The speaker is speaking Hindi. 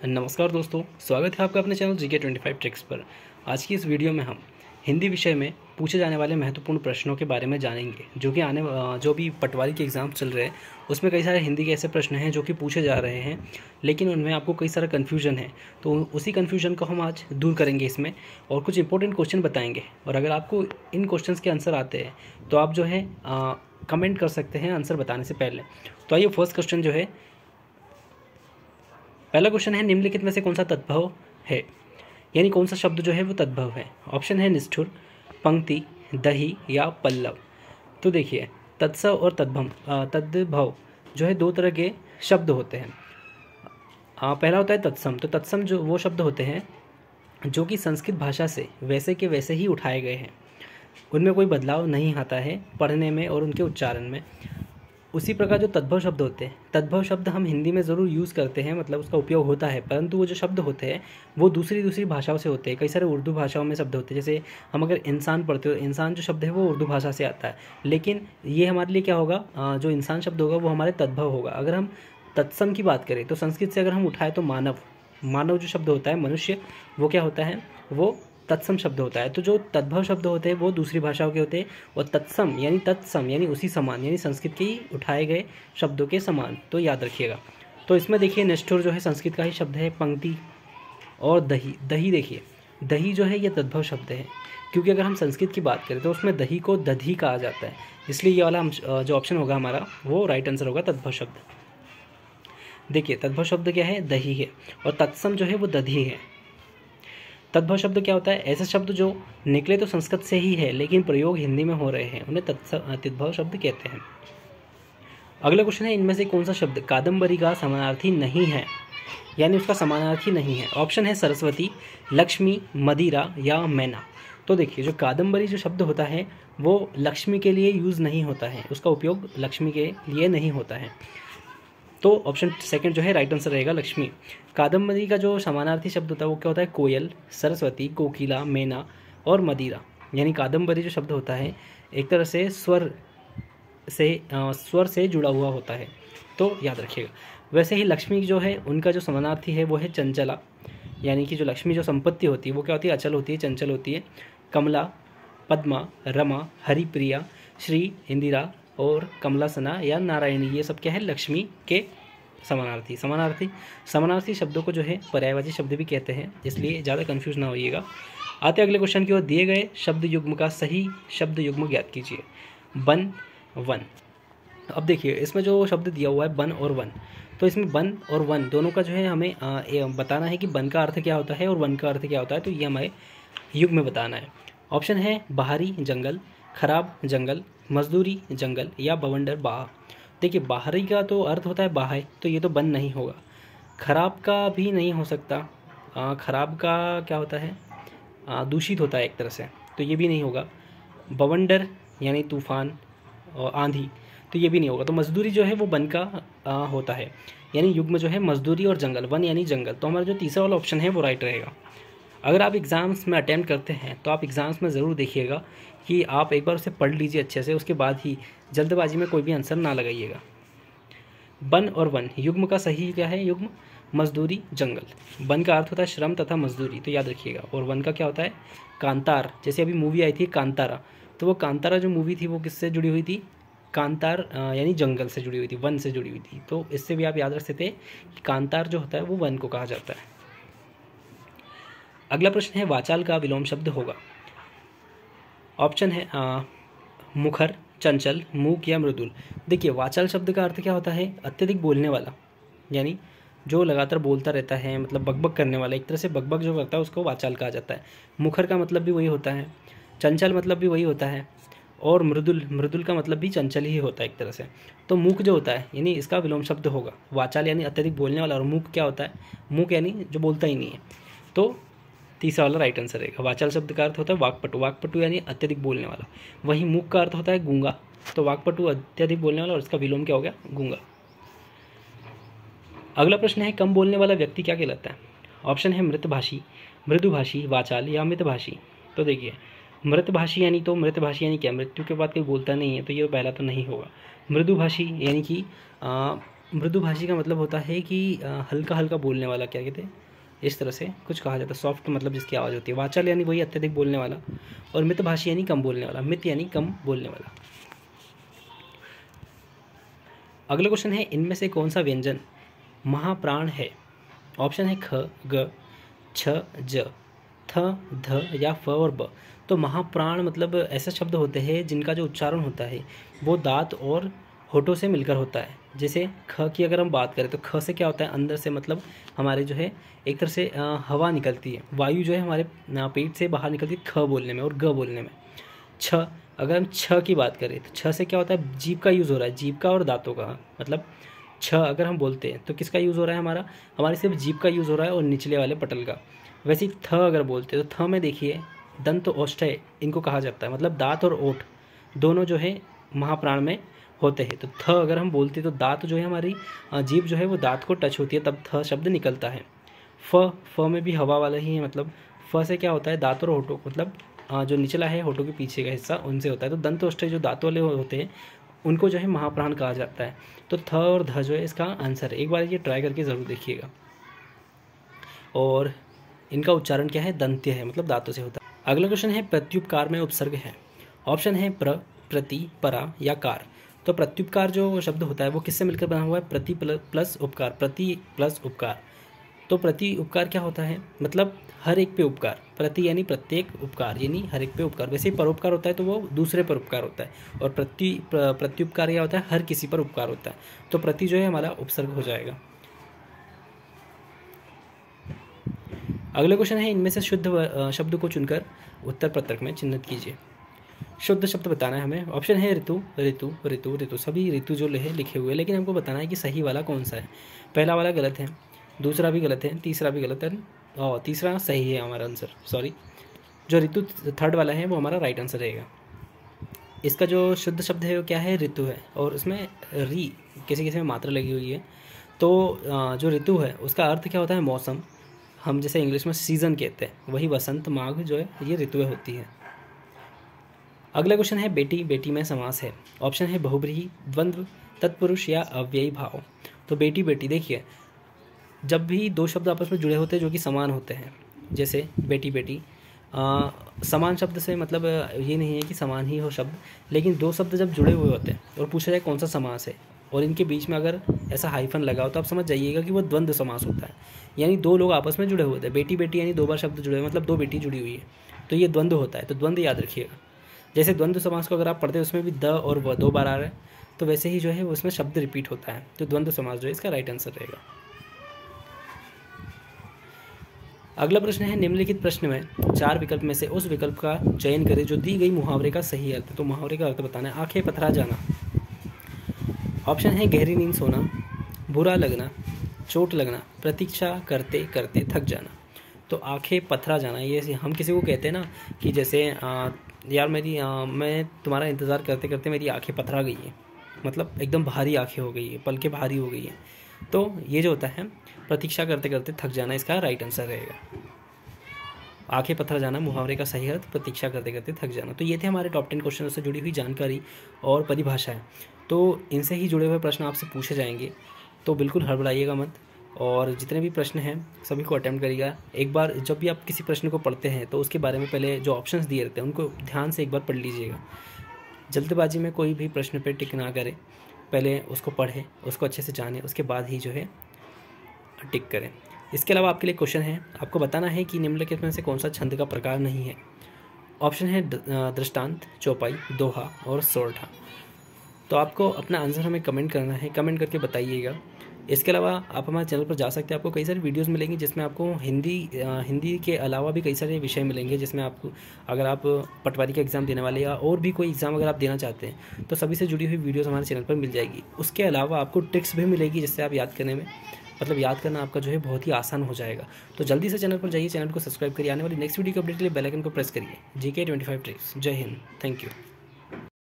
नमस्कार दोस्तों, स्वागत है आपका अपने चैनल GK25 ट्रिक्स पर। आज की इस वीडियो में हम हिंदी विषय में पूछे जाने वाले महत्वपूर्ण प्रश्नों के बारे में जानेंगे, जो भी पटवारी के एग्ज़ाम चल रहे हैं उसमें कई सारे हिंदी के ऐसे प्रश्न हैं जो कि पूछे जा रहे हैं, लेकिन उनमें आपको कई सारा कन्फ्यूजन है। तो उसी कन्फ्यूजन को हम आज दूर करेंगे इसमें, और कुछ इंपॉर्टेंट क्वेश्चन बताएंगे। और अगर आपको इन क्वेश्चंस के आंसर आते हैं तो आप जो है कमेंट कर सकते हैं आंसर बताने से पहले। तो आइए, फर्स्ट क्वेश्चन जो है, पहला क्वेश्चन है, निम्नलिखित में से कौन सा तद्भव है, यानी कौन सा शब्द जो है वो तद्भव है। ऑप्शन है निष्ठुर, पंक्ति, दही या पल्लव। तो देखिए, तत्सव और तद्भव जो है दो तरह के शब्द होते हैं। पहला होता है तत्सम। तो तत्सम जो वो शब्द होते हैं जो कि संस्कृत भाषा से वैसे के वैसे ही उठाए गए हैं, उनमें कोई बदलाव नहीं आता है पढ़ने में और उनके उच्चारण में। उसी प्रकार जो तद्भव शब्द होते हैं, तद्भव शब्द हम हिंदी में ज़रूर यूज़ करते हैं, मतलब उसका उपयोग होता है, परंतु वो जो शब्द होते हैं वो दूसरी भाषाओं से होते हैं। कई सारे उर्दू भाषाओं में शब्द होते हैं, जैसे हम अगर इंसान पढ़ते हो, इंसान जो शब्द है वो उर्दू भाषा से आता है, लेकिन ये हमारे लिए क्या होगा, जो इंसान शब्द होगा वो हमारे तद्भव होगा। अगर हम तत्सम की बात करें तो संस्कृत से अगर हम उठाएं तो मानव जो शब्द होता है, मनुष्य, वो क्या होता है, वो तत्सम शब्द होता है। तो जो तद्भव शब्द होते हैं वो दूसरी भाषाओं के होते हैं, और तत्सम यानी उसी समान, यानी संस्कृत के ही उठाए गए शब्दों के समान। तो याद रखिएगा। तो इसमें देखिए, निष्ठुर जो है संस्कृत का ही शब्द है, पंक्ति और दही देखिए, दही जो है ये तद्भव शब्द है, क्योंकि अगर हम संस्कृत की बात करें तो उसमें दही को दधी कहा जाता है, इसलिए ये वाला जो ऑप्शन होगा हमारा वो राइट आंसर होगा, तद्भव शब्द। देखिए, तद्भव शब्द क्या है, दही है, और तत्सम जो है वो दधी है। तद्भव शब्द क्या होता है, ऐसे शब्द जो निकले तो संस्कृत से ही है लेकिन प्रयोग हिंदी में हो रहे हैं, उन्हें तद्भव शब्द कहते हैं। अगला क्वेश्चन है, इनमें से कौन सा शब्द कादम्बरी का समानार्थी नहीं है, यानी उसका समानार्थी नहीं है। ऑप्शन है सरस्वती, लक्ष्मी, मदिरा या मैना। तो देखिए, जो कादम्बरी जो शब्द होता है वो लक्ष्मी के लिए यूज़ नहीं होता है, उसका उपयोग लक्ष्मी के लिए नहीं होता है। तो ऑप्शन सेकंड जो है राइट आंसर रहेगा, लक्ष्मी। कादम्बरी का जो समानार्थी शब्द होता है वो क्या होता है, कोयल, सरस्वती, कोकिला, मैना और मदिरा। यानी कादम्बरी जो शब्द होता है एक तरह से स्वर से जुड़ा हुआ होता है, तो याद रखिएगा। वैसे ही लक्ष्मी जो है उनका जो समानार्थी है वो है चंचला, यानी कि जो लक्ष्मी जो संपत्ति होती है वो क्या होती है, अचल होती है, चंचल होती है। कमला, पद्मा, रमा, हरिप्रिया, श्री, इंदिरा और कमलासना या नारायणी, ये सब क्या है, लक्ष्मी के समानार्थी शब्दों को जो है पर्यायवाची शब्द भी कहते हैं, इसलिए ज़्यादा कंफ्यूज ना होइएगा। आते अगले क्वेश्चन की ओर, दिए गए शब्द युग्म का सही शब्द युग्म ज्ञात कीजिए। बन, वन। अब देखिए, इसमें जो शब्द दिया हुआ है बन और वन, तो इसमें बन और वन दोनों का जो है हमें बताना है कि बन का अर्थ क्या होता है और वन का अर्थ क्या होता है, तो ये हमें युग्म में बताना है। ऑप्शन है बाहरी जंगल, खराब जंगल, मजदूरी जंगल या बवंडर बाह। देखिए, बाहरी का तो अर्थ होता है बाह्य, तो ये तो बन नहीं होगा। खराब का भी नहीं हो सकता, खराब का क्या होता है, दूषित होता है एक तरह से, तो ये भी नहीं होगा। बवंडर यानी तूफान और आंधी, तो ये भी नहीं होगा। तो मजदूरी जो है वो बन का होता है, यानी युग्म जो है मजदूरी और जंगल, वन यानी जंगल। तो हमारा जो तीसरा वाला ऑप्शन है वो राइट रहेगा। अगर आप एग्ज़ाम्स में अटैम्प्ट करते हैं तो आप एग्ज़ाम्स में ज़रूर देखिएगा कि आप एक बार उसे पढ़ लीजिए अच्छे से, उसके बाद ही जल्दबाजी में कोई भी आंसर ना लगाइएगा। बन और वन, युग्म का सही क्या है, युग्म मजदूरी जंगल। बन का अर्थ होता है श्रम तथा मजदूरी, तो याद रखिएगा। और वन का क्या होता है, कांतार। जैसे अभी मूवी आई थी कांतारा, तो वो कांतारा जो मूवी थी वो किससे जुड़ी हुई थी, कांतार यानी जंगल से जुड़ी हुई थी, वन से जुड़ी हुई थी। तो इससे भी आप याद रख सकते हैं कि कांतार जो होता है वो वन को कहा जाता है। अगला प्रश्न है, वाचाल का विलोम शब्द होगा। ऑप्शन है मुखर, चंचल, मूक या मृदुल। देखिए, वाचाल शब्द का अर्थ क्या होता है, अत्यधिक बोलने वाला, यानी जो लगातार बोलता रहता है, मतलब बकबक करने वाला, एक तरह से बकबक जो करता है उसको वाचाल कहा जाता है। मुखर का मतलब भी वही होता है, चंचल मतलब भी वही होता है, और मृदुल का मतलब भी चंचल ही होता है एक तरह से। तो मूक जो होता है, यानी इसका विलोम शब्द होगा। वाचाल यानी अत्यधिक बोलने वाला, और मूक क्या होता है, मूक यानी जो बोलता ही नहीं है। तो तीसरा वाला राइट आंसर रहेगा। वाचाल शब्द का अर्थ होता है वाक्पटु यानी अत्यधिक बोलने वाला। वहीं मूक का अर्थ होता है गूंगा, तो वाक्पटु अत्यधिक बोलने वाला, और इसका विलोम क्या हो गया, गूंगा। अगला प्रश्न है, कम बोलने वाला व्यक्ति क्या कहलाता है। ऑप्शन है मृतभाषी, मृदुभाषी, वाचाल या मितभाषी। तो देखिए, मृतभाषी यानी क्या, मृत्यु के बाद कोई बोलता नहीं है, तो ये पहला तो नहीं होगा। मृदुभाषी यानी कि मृदुभाषी का मतलब होता है कि हल्का हल्का बोलने वाला, क्या कहते हैं, इस तरह से कुछ कहा जाता है। सॉफ्ट मतलब जिसकी आवाज़ होती है। वाचाल यानी वही अत्यधिक बोलने वाला, और मितभाषी यानी कम बोलने वाला। मित यानी कम बोलने वाला। अगला क्वेश्चन है, इनमें से कौन सा व्यंजन महाप्राण है? ऑप्शन है ख, ग, छ, ज, थ, ध या फ और ब। तो महाप्राण मतलब ऐसे शब्द होते हैं जिनका जो उच्चारण होता है वो दांत और होठों से मिलकर होता है। जैसे ख की अगर हम बात करें तो ख से क्या होता है, अंदर से मतलब हमारे जो है एक तरह से हवा निकलती है, वायु जो है हमारे पेट से बाहर निकलती है ख बोलने में और ग बोलने में। छ, अगर हम छ की बात करें तो छ से क्या होता है, जीभ का यूज़ हो रहा है, जीभ का और दांतों का। मतलब छ अगर हम बोलते हैं तो किसका यूज़ हो रहा है, हमारे सिर्फ जीभ का यूज़ हो रहा है और निचले वाले पटल का। वैसे ही थ अगर बोलते हैं तो थ में देखिए दंत ओष्ठ्य इनको कहा जाता है, मतलब दांत और ओठ दोनों जो है महाप्राण में होते हैं। तो थ अगर हम बोलते हैं तो दांत जो है हमारी जीभ जो है वो दांत को टच होती है, तब थ शब्द निकलता है। फ में भी हवा वाला ही है, मतलब फ से क्या होता है, दांत और होठों, मतलब जो निचला है होठों के पीछे का हिस्सा उनसे होता है। तो दंत ओष्ठ्य जो दांतों वाले होते हैं उनको जो है महाप्राण कहा जाता है। तो थ और ध जो है इसका आंसर है। एक बार ये ट्राई करके ज़रूर देखिएगा। और इनका उच्चारण क्या है, दंत्य है, मतलब दांतों से होता है। अगला क्वेश्चन है, प्रत्युपकार में उपसर्ग है। ऑप्शन है प्र, प्रति, परा या कार। तो प्रत्युपकार जो शब्द होता है वो किससे मिलकर बना हुआ है, प्रति प्लस उपकार, प्रति प्लस उपकार। तो प्रति उपकार क्या होता है, मतलब हर एक पे उपकार। प्रति यानी प्रत्येक, उपकार यानी हर एक पे उपकार। वैसे ही परोपकार होता है तो वो दूसरे पर उपकार होता है, और प्रत्युपकार क्या होता है, हर किसी पर उपकार होता है। तो प्रति जो है हमारा उपसर्ग हो जाएगा। अगला क्वेश्चन है, इनमें से शुद्ध शब्द को चुनकर उत्तर पत्रक में चिन्हित कीजिए। शुद्ध शब्द बताना है हमें। ऑप्शन है ऋतु, ऋतु, ऋतु, ऋतु। सभी ऋतु जो लिखे हुए, लेकिन हमको बताना है कि सही वाला कौन सा है। पहला वाला गलत है, दूसरा भी गलत है, तीसरा भी गलत है, और तीसरा सही है हमारा आंसर। सॉरी, जो ऋतु थर्ड वाला है वो हमारा राइट आंसर रहेगा। इसका जो शुद्ध शब्द है वो क्या है, ऋतु है, और उसमें री किसी किसी में मात्रा लगी हुई है। तो जो ऋतु है उसका अर्थ क्या होता है, मौसम। हम जैसे इंग्लिश में सीज़न कहते हैं, वही वसंत, माघ जो है ये ऋतुएं होती हैं। अगला क्वेश्चन है, बेटी, बेटी में समास है। ऑप्शन है बहुब्रीहि, द्वंद्व, तत्पुरुष या अव्ययी भाव। तो बेटी बेटी, देखिए जब भी दो शब्द आपस में जुड़े होते हैं जो कि समान होते हैं, जैसे बेटी बेटी, समान शब्द से मतलब ये नहीं है कि समान ही हो शब्द, लेकिन दो शब्द जब जुड़े हुए होते हैं और पूछा जाए कौन सा समास है और इनके बीच में अगर ऐसा हाइफन लगा हो तो आप समझ जाइएगा कि वो द्वंद्व समास होता है। यानी दो लोग आपस में जुड़े हुए थे, बेटी बेटी यानी दो बार शब्द जुड़े हुए, मतलब दो बेटी जुड़ी हुई है, तो ये द्वंद्व होता है। तो द्वंद्व याद रखिएगा। जैसे द्वंद्व समास को अगर आप पढ़ते हैं उसमें भी द और व दो बार आ रहा है, तो वैसे ही जो है उसमें शब्द रिपीट होता है। तो द्वंद्व समास जो है इसका राइट आंसर रहेगा। अगला प्रश्न है, निम्नलिखित प्रश्न में चार विकल्प में से उस विकल्प का चयन करें जो दी गई मुहावरे का सही अर्थ है। तो मुहावरे का अर्थ बताना है। आंखें पथरा जाना। ऑप्शन है गहरी नींद सोना, बुरा लगना, चोट लगना, प्रतीक्षा करते करते थक जाना। तो आंखें पथरा जाना, ये हम किसी को कहते हैं ना कि जैसे यार मैं तुम्हारा इंतज़ार करते करते मेरी आंखें पथरा गई है, मतलब एकदम भारी आंखें हो गई है, पलकें भारी हो गई हैं। तो ये जो होता है प्रतीक्षा करते करते थक जाना, इसका राइट आंसर रहेगा। आंखें पथरा जाना मुहावरे का सही अर्थ, प्रतीक्षा करते करते थक जाना। तो ये थे हमारे टॉप 10 क्वेश्चनों से जुड़ी हुई जानकारी और परिभाषाएं। तो इनसे ही जुड़े हुए प्रश्न आपसे पूछे जाएंगे, तो बिल्कुल हड़बड़ाइएगा मत, और जितने भी प्रश्न हैं सभी को अटेम्प्ट करिएगा। एक बार जब भी आप किसी प्रश्न को पढ़ते हैं तो उसके बारे में पहले जो ऑप्शंस दिए रहते हैं उनको ध्यान से एक बार पढ़ लीजिएगा। जल्दबाजी में कोई भी प्रश्न पर टिक ना करें, पहले उसको पढ़ें, उसको अच्छे से जानें, उसके बाद ही जो है टिक करें। इसके अलावा आपके लिए क्वेश्चन है, आपको बताना है कि निम्नलिखित में से कौन सा छंद का प्रकार नहीं है। ऑप्शन है दृष्टांत, चौपाई, दोहा और सोरठा। तो आपको अपना आंसर हमें कमेंट करना है, कमेंट करके बताइएगा। इसके अलावा आप हमारे चैनल पर जा सकते हैं, आपको कई सारी वीडियोस मिलेंगी जिसमें आपको हिंदी के अलावा भी कई सारे विषय मिलेंगे, जिसमें आपको अगर आप पटवारी का एग्ज़ाम देने वाले या और भी कोई एग्ज़ाम अगर आप देना चाहते हैं तो सभी से जुड़ी हुई वीडियोस हमारे चैनल पर मिल जाएगी। उसके अलावा आपको ट्रिक्स भी मिलेगी जिससे आप याद करने में, मतलब याद करना आपका जो है बहुत ही आसान हो जाएगा। तो जल्दी से चैनल पर जाइए, चैनल को सब्सक्राइब करिए, आने वाली नेक्स्ट वीडियो को अपडेट के लिए बेल आइकन को प्रेस करिए। GK 25 tricks. जय हिंद, थैंक यू।